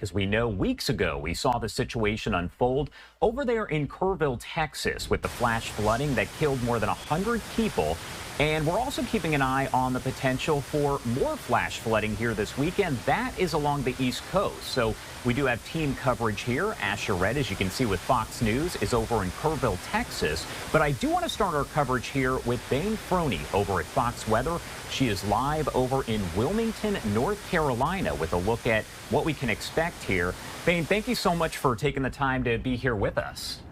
As we know, weeks ago, we saw the situation unfold over there in Kerrville, Texas, with the flash flooding that killed more than 100 people. And we're also keeping an eye on the potential for more flash flooding here this weekend. That is along the East Coast. So we do have team coverage here. Asher Red, as you can see with Fox News, is over in Kerrville, Texas. But I do want to start our coverage here with Byane Froney over at Fox Weather. She is live over in Wilmington, North Carolina, with a look at what we can expect here. Byane, thank you so much for taking the time to be here with us.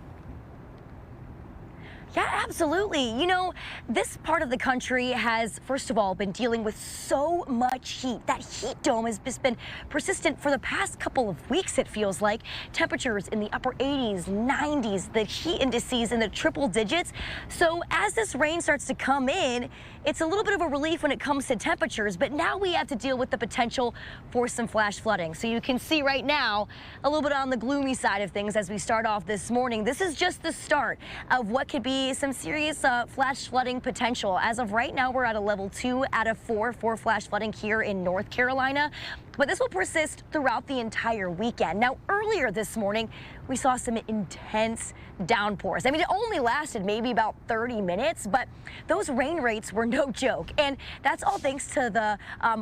Yeah, absolutely. You know, this part of the country has, first of all, been dealing with so much heat. That heat dome has just been persistent for the past couple of weeks, it feels like. Temperatures in the upper 80s, 90s, the heat indices in the triple digits. So as this rain starts to come in, it's a little bit of a relief when it comes to temperatures, but now we have to deal with the potential for some flash flooding. So you can see right now a little bit on the gloomy side of things as we start off this morning. This is just the start of what could be some serious flash flooding potential. As of right now, we're at a level 2 out of 4 for flash flooding here in North Carolina, but this will persist throughout the entire weekend. Now, earlier this morning, we saw some intense downpours. I mean, it only lasted maybe about 30 minutes, but those rain rates were no joke. And that's all thanks to the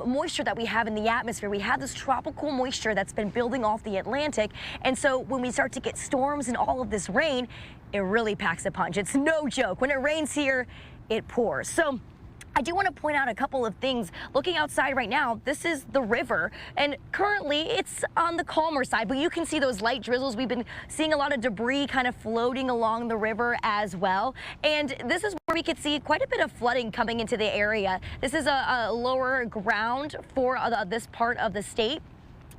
moisture that we have in the atmosphere. We have this tropical moisture that's been building off the Atlantic. And so when we start to get storms and all of this rain, it really packs a punch. It's no joke. When it rains here, it pours. So I do want to point out a couple of things. Looking outside right now, this is the river, and currently it's on the calmer side, but you can see those light drizzles. We've been seeing a lot of debris kind of floating along the river as well, and this is where we could see quite a bit of flooding coming into the area. This is a lower ground for this part of the state,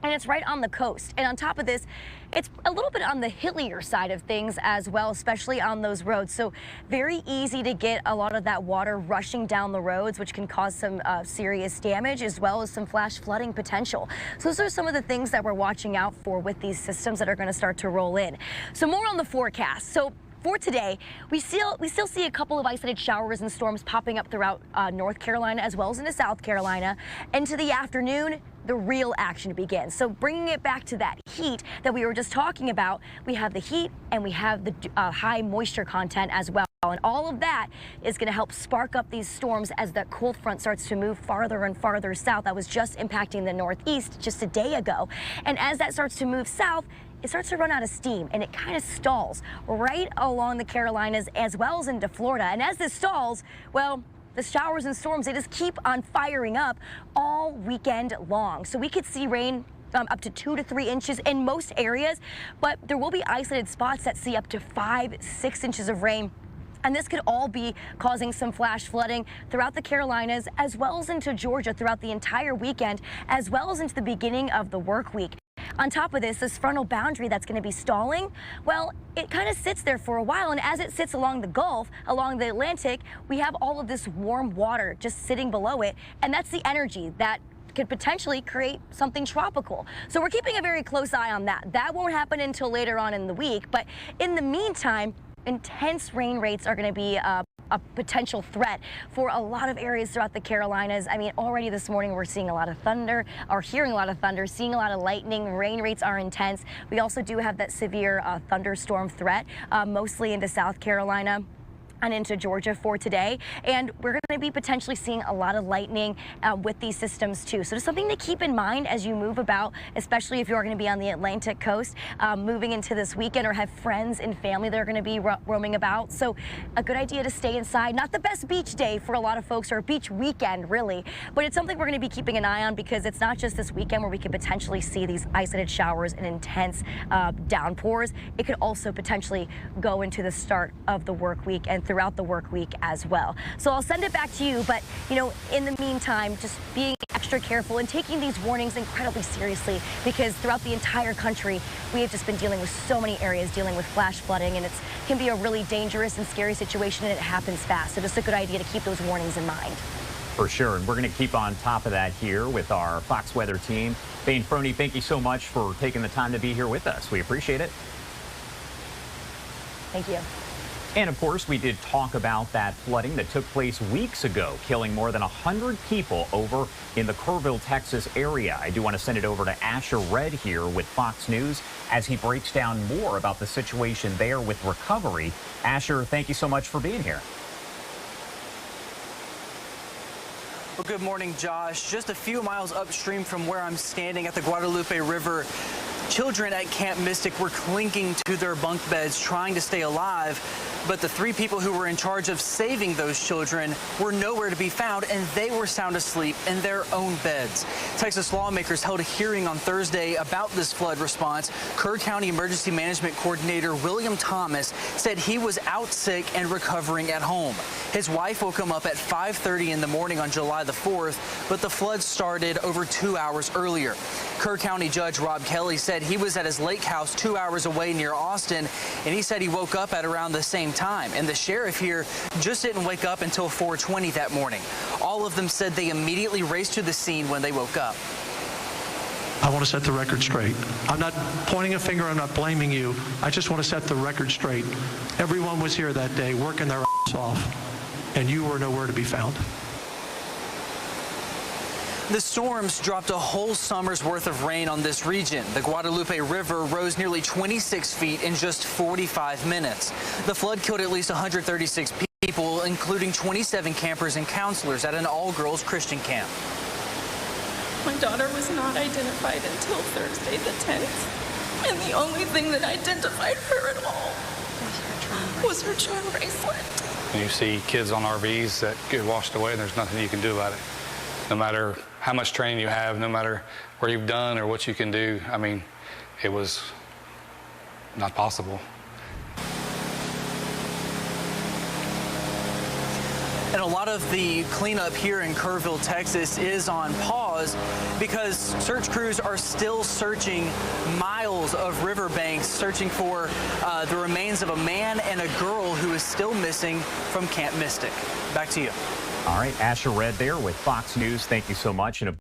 and it's right on the coast. And on top of this, it's a little bit on the hillier side of things as well, especially on those roads. So very easy to get a lot of that water rushing down the roads, which can cause some serious damage as well as some flash flooding potential. So those are some of the things that we're watching out for with these systems that are going to start to roll in. So more on the forecast. So for today, we still see a couple of isolated showers and storms popping up throughout North Carolina as well as into South Carolina. Into the afternoon, the real action begins. So bringing it back to that heat that we were just talking about, we have the heat and we have the high moisture content as well. And all of that is going to help spark up these storms as that cold front starts to move farther and farther south. That was just impacting the Northeast just a day ago. And as that starts to move south, it starts to run out of steam and it kind of stalls right along the Carolinas as well as into Florida. And as this stalls, well, the showers and storms, they just keep on firing up all weekend long. So we could see rain up to 2 to 3 inches in most areas, but there will be isolated spots that see up to 5, 6 inches of rain. And this could all be causing some flash flooding throughout the Carolinas as well as into Georgia throughout the entire weekend, as well as into the beginning of the work week. On top of this frontal boundary that's going to be stalling, well, it kind of sits there for a while, and as it sits along the Gulf, along the Atlantic, we have all of this warm water just sitting below it, and that's the energy that could potentially create something tropical. So we're keeping a very close eye on that. That won't happen until later on in the week, but in the meantime, intense rain rates are going to be a potential threat for a lot of areas throughout the Carolinas. I mean, already this morning we're seeing a lot of thunder, or hearing a lot of thunder, seeing a lot of lightning. Rain rates are intense. We also do have that severe thunderstorm threat, mostly into South Carolina and into Georgia for today, and we're going to be potentially seeing a lot of lightning with these systems too. So it's something to keep in mind as you move about, especially if you're going to be on the Atlantic coast moving into this weekend or have friends and family that are going to be roaming about. So a good idea to stay inside. Not the best beach day for a lot of folks, or a beach weekend really, but it's something we're going to be keeping an eye on because it's not just this weekend where we could potentially see these isolated showers and intense downpours. It could also potentially go into the start of the work week and throughout the work week as well. So I'll send it back to you, but you know, in the meantime, just being extra careful and taking these warnings incredibly seriously, because throughout the entire country, we have just been dealing with so many areas dealing with flash flooding, and it can be a really dangerous and scary situation, and it happens fast. So just a good idea to keep those warnings in mind. For sure, and we're going to keep on top of that here with our Fox Weather team. Byane Froney, thank you so much for taking the time to be here with us. We appreciate it. Thank you. And of course, we did talk about that flooding that took place weeks ago, killing more than 100 people over in the Kerrville, Texas area. I do want to send it over to Asher Red here with Fox News as he breaks down more about the situation there with recovery. Asher, thank you so much for being here. Well, good morning, Josh. Just a few miles upstream from where I'm standing at the Guadalupe River, children at Camp Mystic were clinging to their bunk beds trying to stay alive, but the 3 people who were in charge of saving those children were nowhere to be found, and they were sound asleep in their own beds. Texas lawmakers held a hearing on Thursday about this flood response. Kerr County Emergency Management Coordinator William Thomas said he was out sick and recovering at home. His wife woke him up at 5:30 in the morning on July the 4th, but the flood started over 2 hours earlier. Kerr County Judge Rob Kelly said he was at his lake house 2 hours away near Austin, and he said he woke up at around the same time. And the sheriff here just didn't wake up until 4:20 that morning. All of them said they immediately raced to the scene when they woke up. I want to set the record straight. I'm not pointing a finger. I'm not blaming you. I just want to set the record straight. Everyone was here that day working their ass off, and you were nowhere to be found. The storms dropped a whole summer's worth of rain on this region. The Guadalupe River rose nearly 26 feet in just 45 minutes. The flood killed at least 136 people, including 27 campers and counselors at an all-girls Christian camp. My daughter was not identified until Thursday the 10th, and the only thing that identified her at all was her charm bracelet. And you see kids on RVs that get washed away, and there's nothing you can do about it. No matter how much training you have, no matter where you've done or what you can do, I mean, it was not possible. And a lot of the cleanup here in Kerrville, Texas is on pause because search crews are still searching miles of riverbanks, searching for the remains of a man and a girl who is still missing from Camp Mystic. Back to you. All right, Asher Red there with Fox News. Thank you so much. And